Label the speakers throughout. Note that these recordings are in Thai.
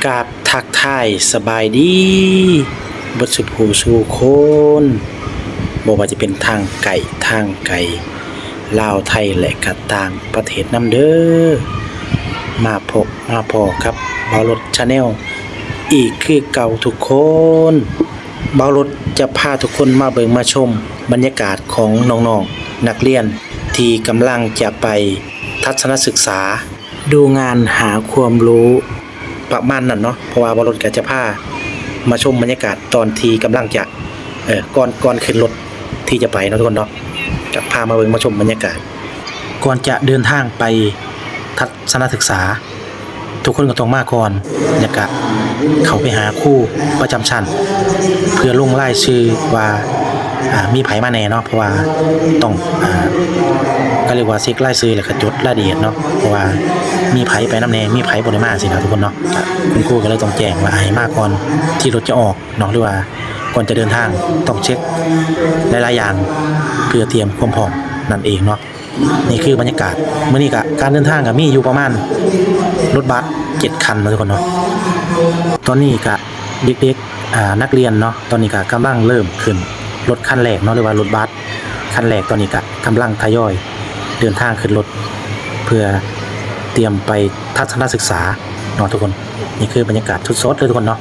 Speaker 1: กราบทักทายสบายดีบดสุดหูสู่คนบ่ว่าจะเป็นทางไก่ลาวไทยและก็ต่างประเทศนำเด้อมาพอครับเบารถชาแนลอีกคือเก่าทุกคนเบารถจะพาทุกคนมาเบิ่งมาชมบรรยากาศของน้องๆนักเรียนที่กำลังจะไปทัศนศึกษาดูงานหาความรู้ประมาณนั้นเนาะเพราะว่าบรถก็จะพามาชมบรรยากาศตอนที่กำลังจะก่อนขึ้นรถที่จะไปเนาะทุกคนเนาะจะพามาเบิ่งมาชมบรรยากาศก่อนจะเดินทางไปทัศนศึกษาทุกคนก็ต้องมาก่อนแล้วก็เขาไปหาครูประจำชั้นเพื่อลงรายชื่อว่ามีไผมาแน่เนาะเพราะว่าต้องก็เรียกว่าเช็ครายชื่อแล้วก็จดรายละเอียดเนาะเพราะว่ามีไผไปนำแน่มีไผบ่ได้มาสินะทุกคนเนาะคุณครูก็เลยต้องแจ้งว่าให้มาก่อนที่รถจะออกเนาะหรือว่าก่อนจะเดินทางต้องเช็คหลายๆอย่างเพื่อเตรียมความพร้อมนั่นเองเนาะนี่คือบรรยากาศมื้อนี้ก็การเดินทางก็มีอยู่ประมาณรถบัส7คันนะทุกคนเนาะตอนนี้ก็เด็กๆนักเรียนเนาะตอนนี้ก็กำลังเริ่มขึ้นรถคันแรกเนาะหรือว่ารถบัสคันแรกตอนนี้ก็กำลังทยอยเดินทางขึ้นรถเพื่อเตรียมไปทัศนศึกษาเนาะทุกคนนี่คือบรรยากาศสดๆเลยทุกคนเนาะ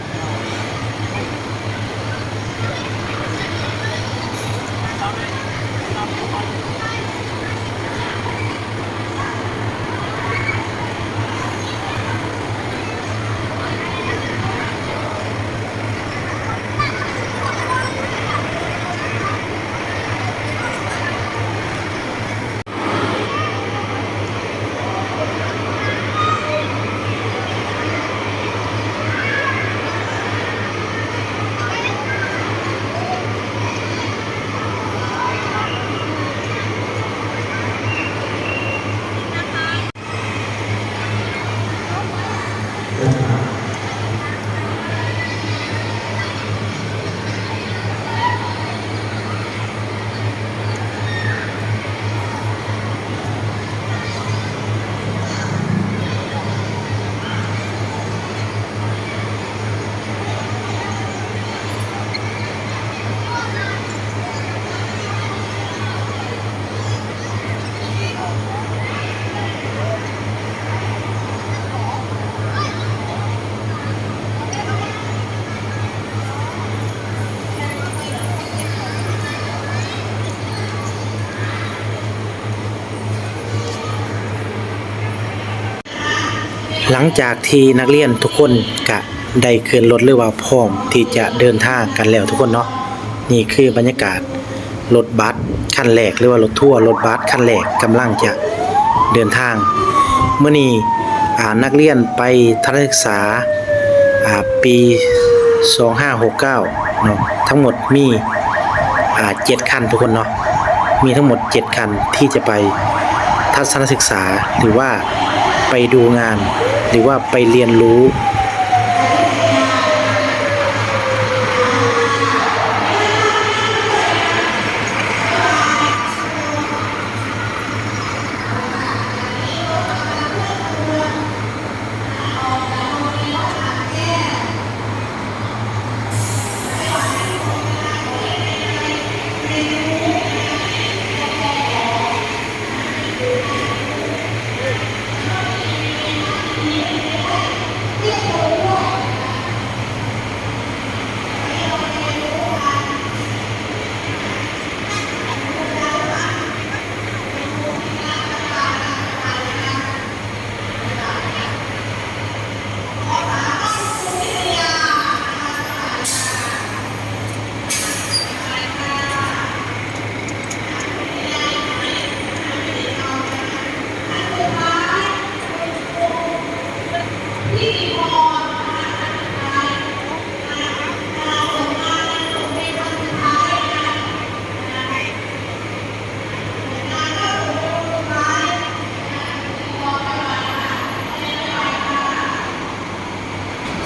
Speaker 1: หลังจากที่นักเรียนทุกคนก็ได้ขึ้นรถหรือว่าพร้อมที่จะเดินทางกันแล้วทุกคนเนาะนี่คือบรรยากาศรถบัสคันแรกหรือว่ารถทัวร์รถบัสคันแรกกำลังจะเดินทางเมื่อนี้นักเรียนไปทัศนศึกษาปี2569เนาะทั้งหมดมี7คันทุกคนเนาะมีทั้งหมด7คันที่จะไปทัศนศึกษาหรือว่าไปดูงานหรือว่าไปเรียนรู้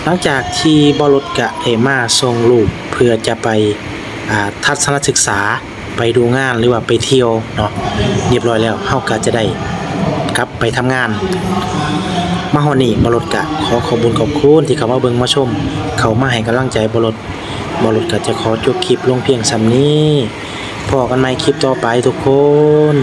Speaker 1: หลังจากที่บรถกะมาส่งลูกเพื่อจะไปทัศนศึกษาไปดูงานหรือว่าไปเที่ยวเนาะเรียบร้อยแล้วเฮาก็จะได้กลับไปทำงาน มาฮอดนี้บ่รถกะขอขอบคุญขอบคุณที่เข้ามาเบิ่งมาชม เข้ามาให้กำลังใจบ่รถก็จะขอจบคลิปลงเพียงส่ำนี้พอกันใหม่คลิปต่อไปทุกคน